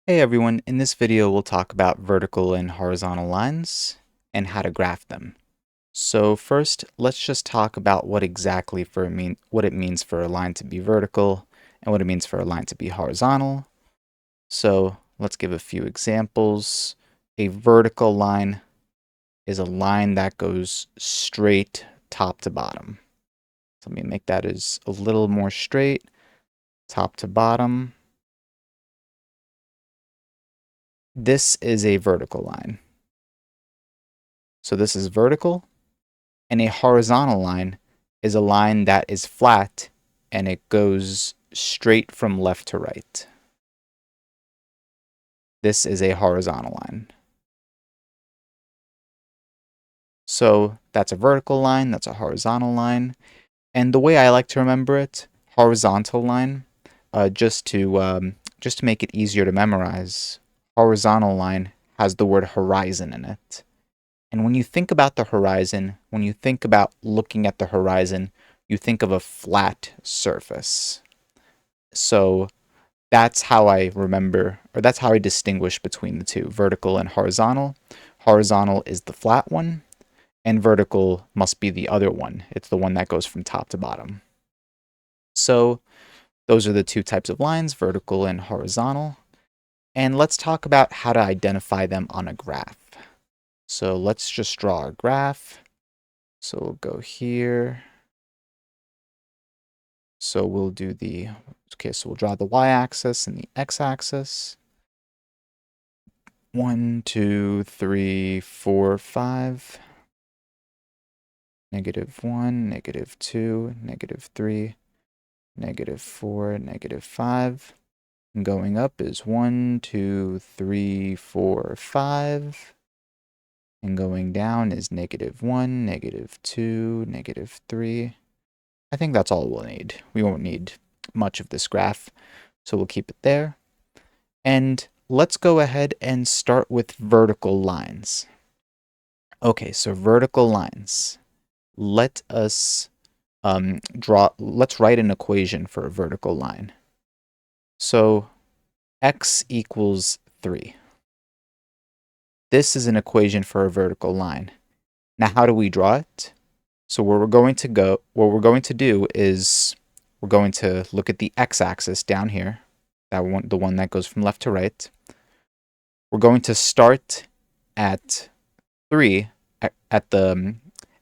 Hey everyone, in this video we'll talk about vertical and horizontal lines and how to graph them. So first, let's just talk about what it means for a line to be vertical and what it means for a line to be horizontal. So let's give a few examples. A vertical line is a line that goes straight top to bottom. So let me make that as a little more straight, top to bottom. This is a vertical line. So this is vertical. And a horizontal line is a line that is flat and it goes straight from left to right. This is a horizontal line. So that's a vertical line, that's a horizontal line. And the way I like to remember it, horizontal line, just to make it easier to memorize, horizontal line has the word horizon in it. And when you think about the horizon, when you think about looking at the horizon, you think of a flat surface. So that's how I remember, or that's how I distinguish between the two, vertical and horizontal. Horizontal is the flat one, and vertical must be the other one. It's the one that goes from top to bottom. So those are the two types of lines, vertical and horizontal. And let's talk about how to identify them on a graph. So let's just draw a graph. So we'll go here. So we'll do so we'll draw the y-axis and the x-axis. 1, 2, 3, 4, 5. -1, -2, -3, -4, -5. And going up is 1, 2, 3, 4, 5. And going down is -1, -2, -3. I think that's all we'll need. We won't need much of this graph, so we'll keep it there. And let's go ahead and start with vertical lines. Okay, so vertical lines. Let us let's write an equation for a vertical line. So x equals 3. This is an equation for a vertical line. Now, how do we draw it? So what we're going to do is we're going to look at the x-axis down here, the one that goes from left to right. We're going to start at 3, at the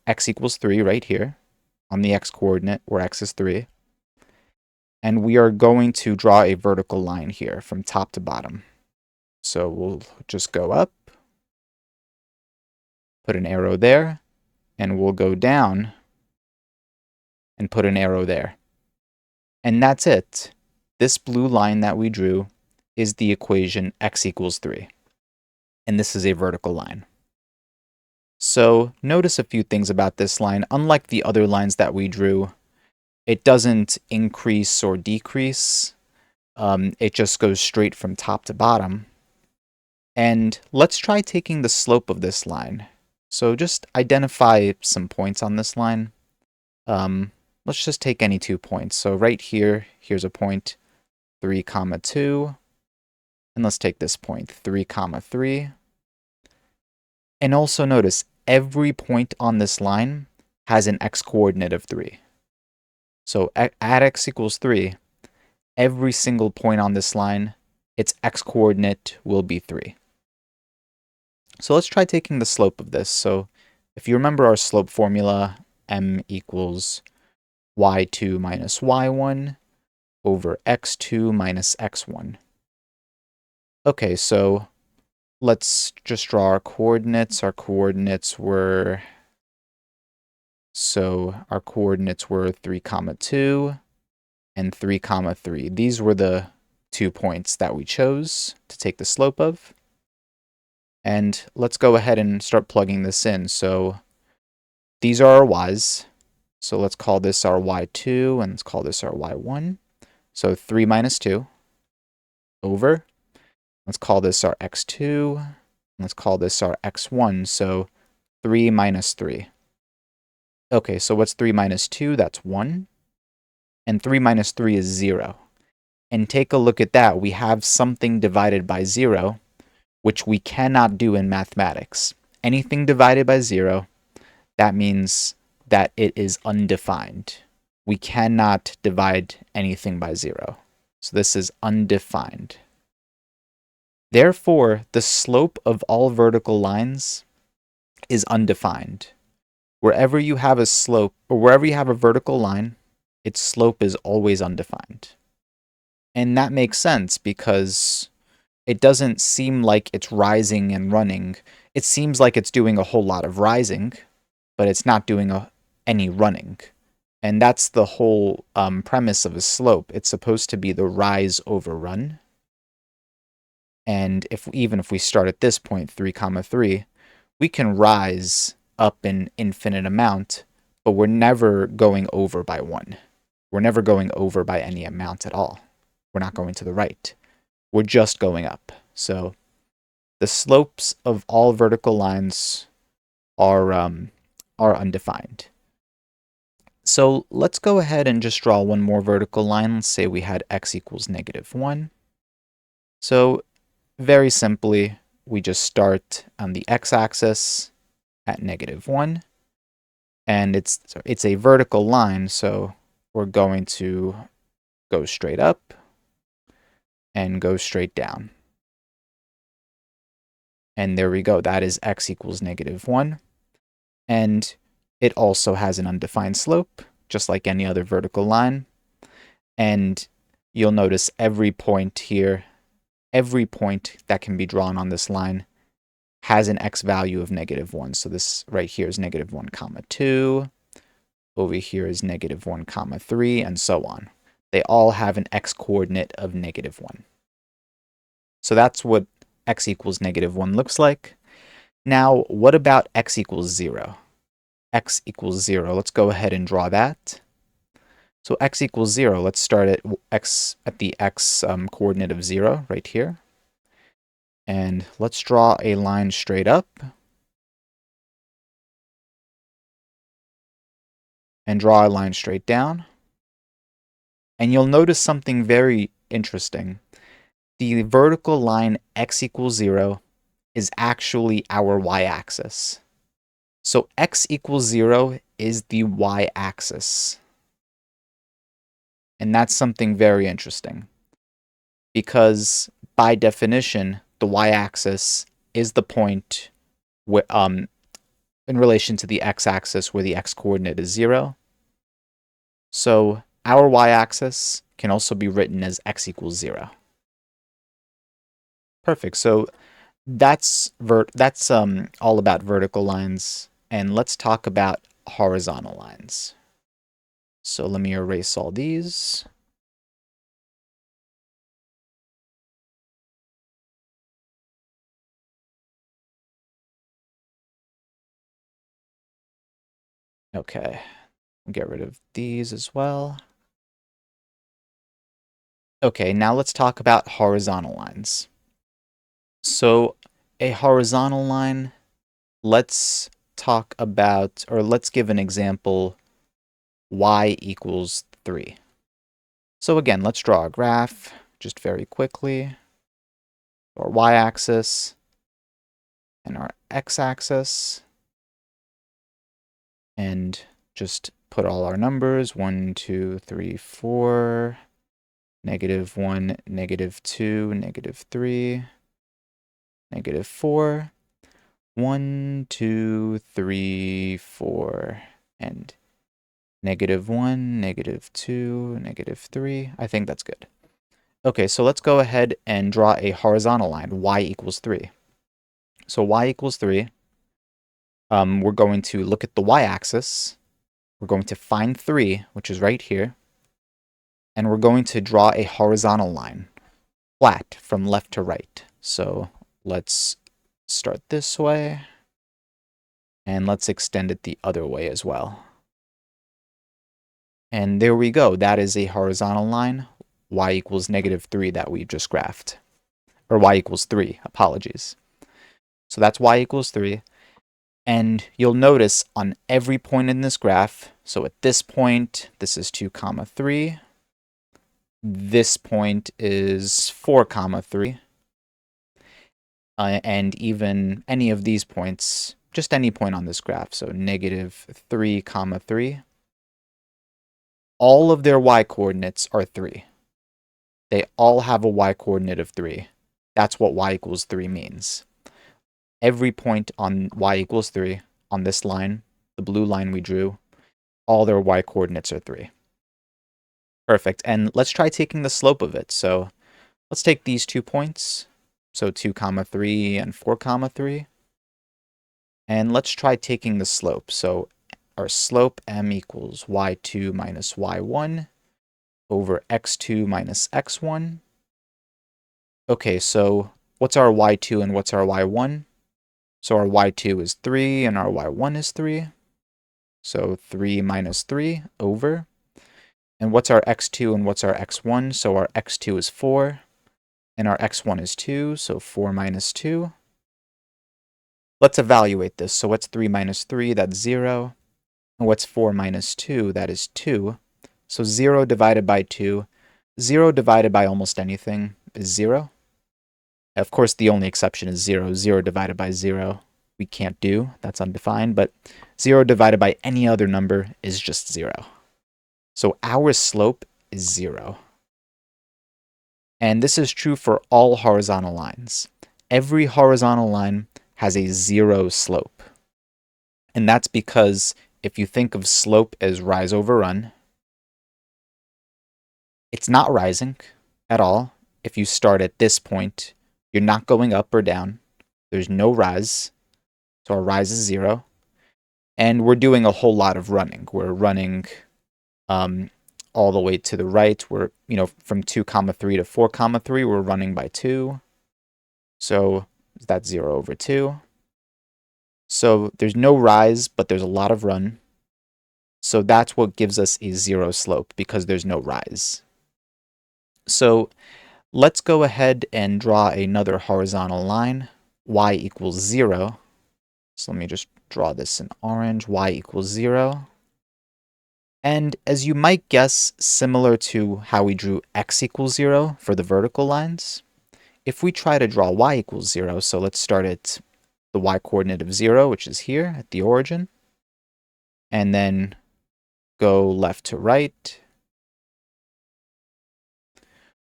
x equals 3 right here on the x-coordinate where x is 3. And we are going to draw a vertical line here from top to bottom. So we'll just go up, put an arrow there, and we'll go down and put an arrow there. And that's it. This blue line that we drew is the equation x equals 3. And this is a vertical line. So notice a few things about this line. Unlike the other lines that we drew, it doesn't increase or decrease. It just goes straight from top to bottom. And let's try taking the slope of this line. So just identify some points on this line. Let's just take any 2 points. So right here, here's a point, 3, 2. And let's take this point, 3, 3. And also notice, every point on this line has an x-coordinate of 3. So at x equals 3, every single point on this line, its x-coordinate will be 3. So let's try taking the slope of this. So if you remember our slope formula, m equals y2 minus y1 over x2 minus x1. Okay, so let's just draw our coordinates. Our coordinates were 3, 2 and 3, 3. These were the 2 points that we chose to take the slope of. And let's go ahead and start plugging this in. So these are our y's. So let's call this our y2 and let's call this our y1. So 3 minus 2 over. Let's call this our x2. And let's call this our x1. So 3 minus 3. Okay, so what's 3 minus 2? That's 1. And 3 minus 3 is 0. And take a look at that. We have something divided by 0, which we cannot do in mathematics. Anything divided by 0, that means that it is undefined. We cannot divide anything by 0. So this is undefined. Therefore, the slope of all vertical lines is undefined. Wherever you have a slope, or wherever you have a vertical line, its slope is always undefined. And that makes sense because it doesn't seem like it's rising and running. It seems like it's doing a whole lot of rising, but it's not doing any running. And that's the whole premise of a slope. It's supposed to be the rise over run. And even if we start at this point, 3, 3, we can rise up an infinite amount, but we're never going over by 1. We're never going over by any amount at all. We're not going to the right. We're just going up. So the slopes of all vertical lines are undefined. So let's go ahead and just draw one more vertical line. Let's say we had x equals -1. So very simply, we just start on the x-axis at -1. And it's a vertical line, so we're going to go straight up and go straight down. And there we go. That is x equals -1. And it also has an undefined slope, just like any other vertical line. And you'll notice every point here, every point that can be drawn on this line has an x value of -1. So this right here is -1, 2. Over here is -1, 3, and so on. They all have an x coordinate of -1. So that's what x equals -1 looks like. Now, what about x equals 0? X equals 0. Let's go ahead and draw that. So x equals 0. Let's start at the x coordinate of 0 right here. And let's draw a line straight up. And draw a line straight down. And you'll notice something very interesting. The vertical line x equals 0 is actually our y-axis. So x equals 0 is the y-axis. And that's something very interesting. Because by definition, the y-axis is the point where, in relation to the x-axis where the x-coordinate is 0. So our y-axis can also be written as x equals 0. Perfect. So that's all about vertical lines, and let's talk about horizontal lines. So let me erase all these. Okay, get rid of these as well. Okay, now let's talk about horizontal lines. So a horizontal line, let's talk about, or let's give an example, y equals 3. So again, let's draw a graph just very quickly. Our y-axis and our x-axis. And just put all our numbers, 1, 2, 3, 4, -1, -2, -3, -4, 1, 2, 3, 4, and -1, -2, -3. I think that's good. Okay, so let's go ahead and draw a horizontal line, y equals 3. So y equals 3. We're going to look at the y-axis. We're going to find 3, which is right here. And we're going to draw a horizontal line, flat, from left to right. So let's start this way. And let's extend it the other way as well. And there we go. That is a horizontal line, y equals -3 that we just graphed. Or y equals 3, apologies. So that's y equals 3. And you'll notice on every point in this graph, so at this point, this is 2, 3. this point is 4, 3. And even any of these points, just any point on this graph, so negative 3, 3, all of their y-coordinates are 3. They all have a y-coordinate of 3. That's what y equals 3 means. Every point on y equals 3, on this line, the blue line we drew, all their y-coordinates are 3. Perfect. And let's try taking the slope of it. So let's take these 2 points, so 2, 3 and 4, 3. And let's try taking the slope. So our slope m equals y2 minus y1 over x2 minus x1. Okay, so what's our y2 and what's our y1? So our y2 is 3 and our y1 is 3. So 3 minus 3 over. And what's our x2 and what's our x1? So our x2 is 4 and our x1 is 2, so 4 minus 2. Let's evaluate this. So what's 3 minus 3? That's 0. And what's 4 minus 2? That is 2. So 0 divided by 2. 0 divided by almost anything is 0. Of course, the only exception is 0. 0 divided by 0 we can't do. That's undefined. But 0 divided by any other number is just 0. So our slope is 0. And this is true for all horizontal lines. Every horizontal line has a 0 slope. And that's because if you think of slope as rise over run, it's not rising at all. If you start at this point, you're not going up or down. There's no rise. So our rise is 0. And we're doing a whole lot of running. We're running all the way to the right. We're, from 2, 3 to 4, 3, we're running by 2. So that's 0 over 2. So there's no rise, but there's a lot of run. So that's what gives us a 0 slope, because there's no rise. So let's go ahead and draw another horizontal line, y equals 0. So let me just draw this in orange, y equals 0. And as you might guess, similar to how we drew x equals 0 for the vertical lines, if we try to draw y equals 0, so let's start at the y-coordinate of 0, which is here at the origin, and then go left to right.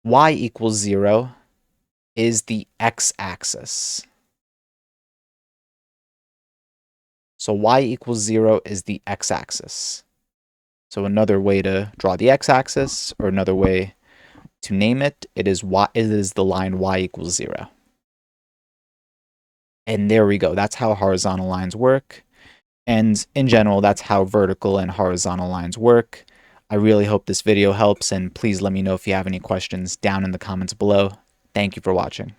Y equals 0 is the x-axis. So y equals 0 is the x-axis. So another way to draw the x-axis, or another way to name it, it is the line y equals 0. And there we go. That's how horizontal lines work. And in general, that's how vertical and horizontal lines work. I really hope this video helps, and please let me know if you have any questions down in the comments below. Thank you for watching.